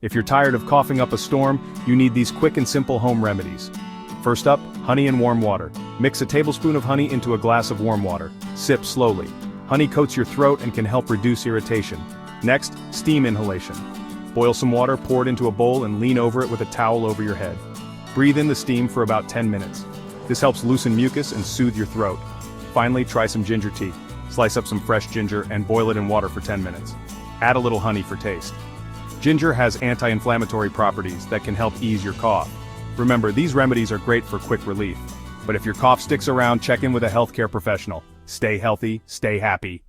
If you're tired of coughing up a storm, you need these quick and simple home remedies. First up, honey and warm water. Mix a tablespoon of honey into a glass of warm water. Sip slowly. Honey coats your throat and can help reduce irritation. Next, steam inhalation. Boil some water, pour it into a bowl and lean over it with a towel over your head. Breathe in the steam for about 10 minutes. This helps loosen mucus and soothe your throat. Finally, try some ginger tea. Slice up some fresh ginger and boil it in water for 10 minutes. Add a little honey for taste. Ginger has anti-inflammatory properties that can help ease your cough. Remember, these remedies are great for quick relief. But if your cough sticks around, check in with a healthcare professional. Stay healthy, stay happy.